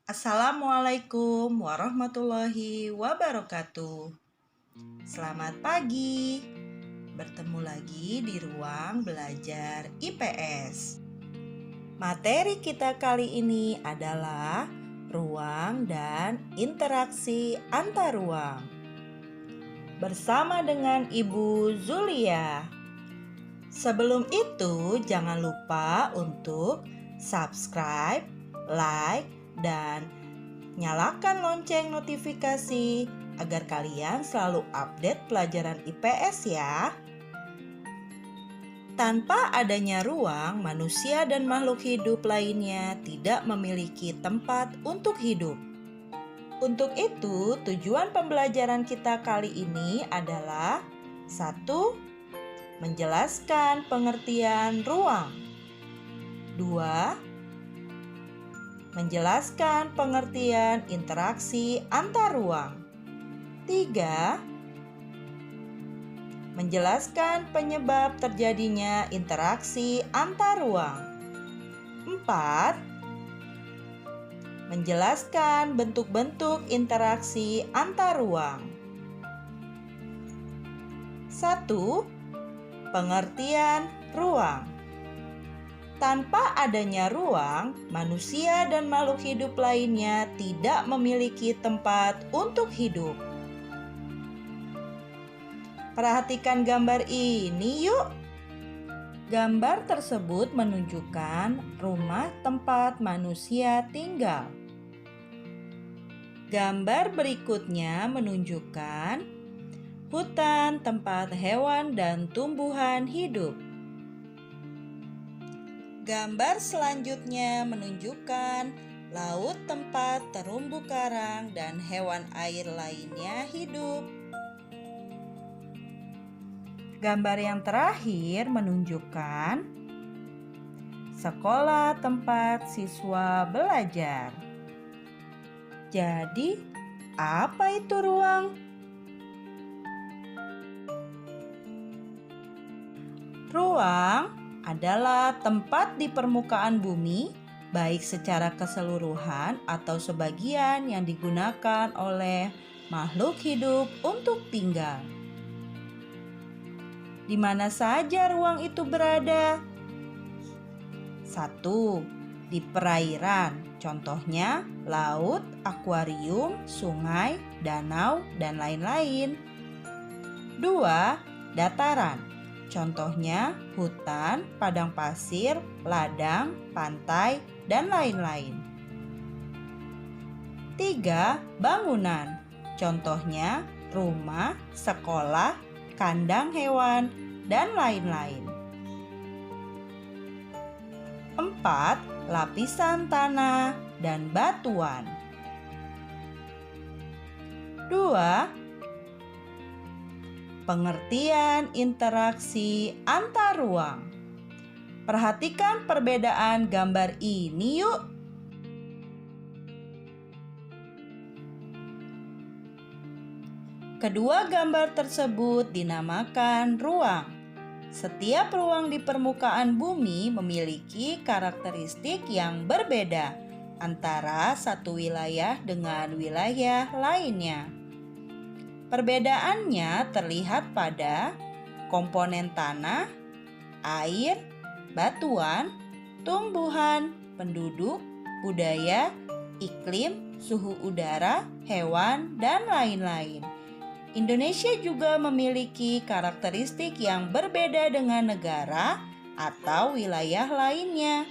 Assalamualaikum warahmatullahi wabarakatuh. Selamat pagi. Bertemu lagi di ruang belajar IPS. Materi kita kali ini adalah ruang dan interaksi antar ruang. Bersama dengan Ibu Zulia. Sebelum itu, jangan lupa untuk subscribe, like, dan nyalakan lonceng notifikasi agar kalian selalu update pelajaran IPS ya. Tanpa adanya ruang, manusia dan makhluk hidup lainnya tidak memiliki tempat untuk hidup. Untuk itu, tujuan pembelajaran kita kali ini adalah 1. Menjelaskan pengertian ruang. 2. Menjelaskan pengertian interaksi antar ruang. 3. Menjelaskan penyebab terjadinya interaksi antar ruang. 4. Menjelaskan bentuk-bentuk interaksi antar ruang. 1. Pengertian ruang. Tanpa adanya ruang, manusia dan makhluk hidup lainnya tidak memiliki tempat untuk hidup. Perhatikan gambar ini yuk. Gambar tersebut menunjukkan rumah tempat manusia tinggal. Gambar berikutnya menunjukkan hutan tempat hewan dan tumbuhan hidup. Gambar selanjutnya menunjukkan laut tempat terumbu karang dan hewan air lainnya hidup. Gambar yang terakhir menunjukkan sekolah tempat siswa belajar. Jadi, apa itu ruang? Ruang adalah tempat di permukaan bumi, baik secara keseluruhan atau sebagian yang digunakan oleh makhluk hidup untuk tinggal. Di mana saja ruang itu berada? 1. Di perairan, contohnya laut, akuarium, sungai, danau, dan lain-lain. 2. Dataran. Contohnya hutan, padang pasir, ladang, pantai, dan lain-lain. 3. Bangunan. Contohnya rumah, sekolah, kandang hewan, dan lain-lain. 4. Lapisan tanah dan batuan. 2. Pengertian interaksi antar ruang. Perhatikan perbedaan gambar ini yuk. Kedua gambar tersebut dinamakan ruang. Setiap ruang di permukaan bumi memiliki karakteristik yang berbeda antara satu wilayah dengan wilayah lainnya. Perbedaannya terlihat pada komponen tanah, air, batuan, tumbuhan, penduduk, budaya, iklim, suhu udara, hewan, dan lain-lain. Indonesia juga memiliki karakteristik yang berbeda dengan negara atau wilayah lainnya.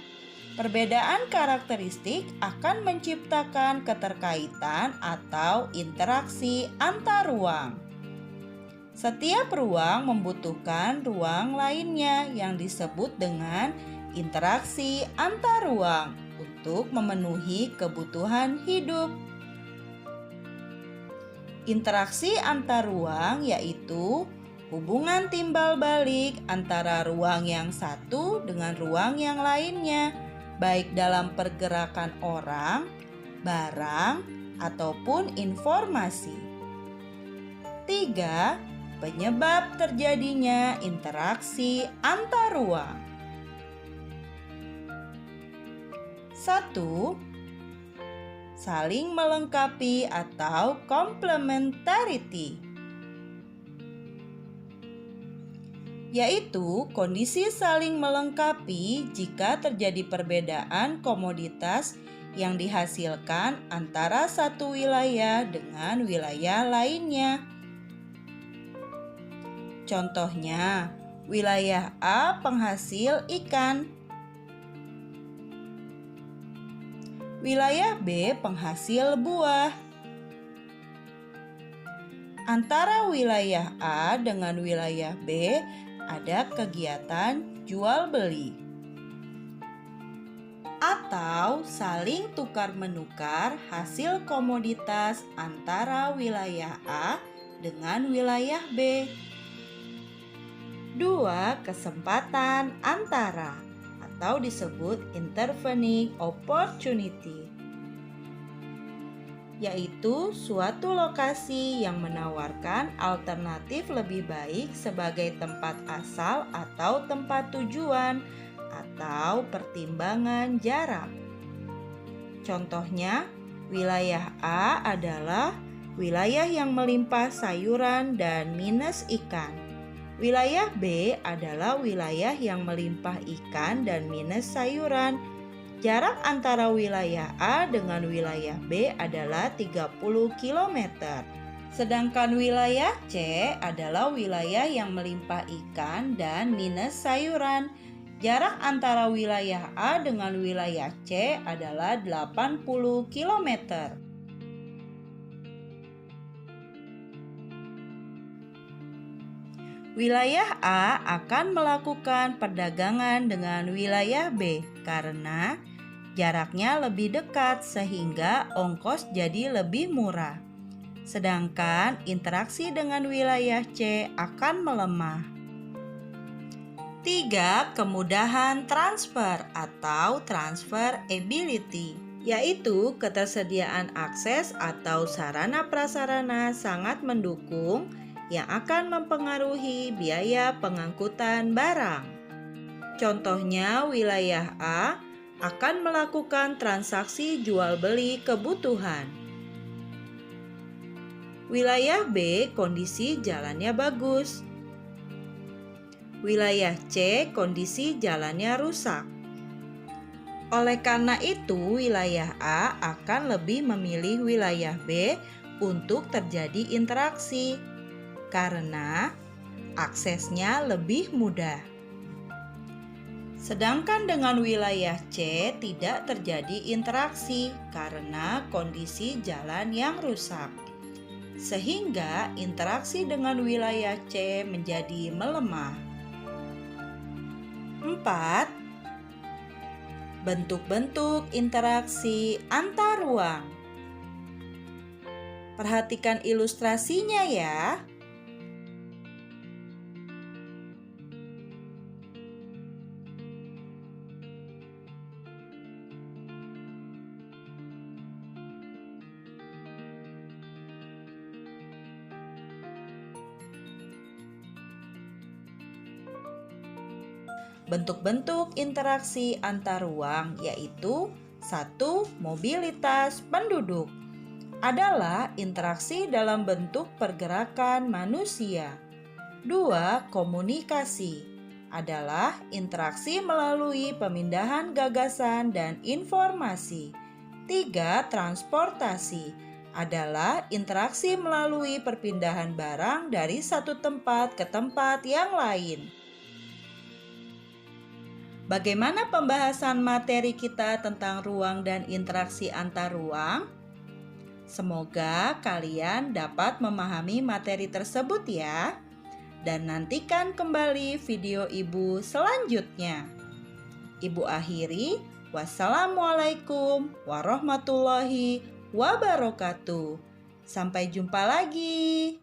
Perbedaan karakteristik akan menciptakan keterkaitan atau interaksi antar ruang. Setiap ruang membutuhkan ruang lainnya yang disebut dengan interaksi antar ruang untuk memenuhi kebutuhan hidup. Interaksi antar ruang yaitu hubungan timbal balik antara ruang yang satu dengan ruang yang lainnya, baik dalam pergerakan orang, barang, ataupun informasi. 3. Penyebab terjadinya interaksi antar ruang. 1. saling melengkapi atau complementarity, yaitu kondisi saling melengkapi jika terjadi perbedaan komoditas yang dihasilkan antara satu wilayah dengan wilayah lainnya. Contohnya, wilayah A penghasil ikan, wilayah B penghasil buah. Antara wilayah A dengan wilayah B ada kegiatan jual beli atau saling tukar-menukar hasil komoditas antara wilayah A dengan wilayah B. 2. Kesempatan antara atau disebut intervening opportunity, yaitu suatu lokasi yang menawarkan alternatif lebih baik sebagai tempat asal atau tempat tujuan atau pertimbangan jarak. Contohnya, wilayah A adalah wilayah yang melimpah sayuran dan minus ikan. Wilayah B adalah wilayah yang melimpah ikan dan minus sayuran. Jarak antara wilayah A dengan wilayah B adalah 30 km. Sedangkan wilayah C adalah wilayah yang melimpah ikan dan minus sayuran. Jarak antara wilayah A dengan wilayah C adalah 80 km. Wilayah A akan melakukan perdagangan dengan wilayah B karena jaraknya lebih dekat sehingga ongkos jadi lebih murah. Sedangkan interaksi dengan wilayah C akan melemah. 3. Kemudahan transfer atau transfer ability, yaitu ketersediaan akses atau sarana prasarana sangat mendukung yang akan mempengaruhi biaya pengangkutan barang. Contohnya, wilayah A akan melakukan transaksi jual beli kebutuhan. Wilayah B kondisi jalannya bagus. Wilayah C kondisi jalannya rusak. Oleh karena itu, wilayah A akan lebih memilih wilayah B untuk terjadi interaksi karena aksesnya lebih mudah. Sedangkan dengan wilayah C tidak terjadi interaksi karena kondisi jalan yang rusak. Sehingga interaksi dengan wilayah C menjadi melemah. 4. Bentuk-bentuk interaksi antar ruang. Perhatikan ilustrasinya ya. Bentuk-bentuk interaksi antar ruang yaitu 1. Mobilitas penduduk adalah interaksi dalam bentuk pergerakan manusia. 2. Komunikasi adalah interaksi melalui pemindahan gagasan dan informasi. 3. Transportasi adalah interaksi melalui perpindahan barang dari satu tempat ke tempat yang lain. Bagaimana pembahasan materi kita tentang ruang dan interaksi antar ruang? Semoga kalian dapat memahami materi tersebut ya. Dan nantikan kembali video Ibu selanjutnya. Ibu akhiri, wassalamualaikum warahmatullahi wabarakatuh. Sampai jumpa lagi.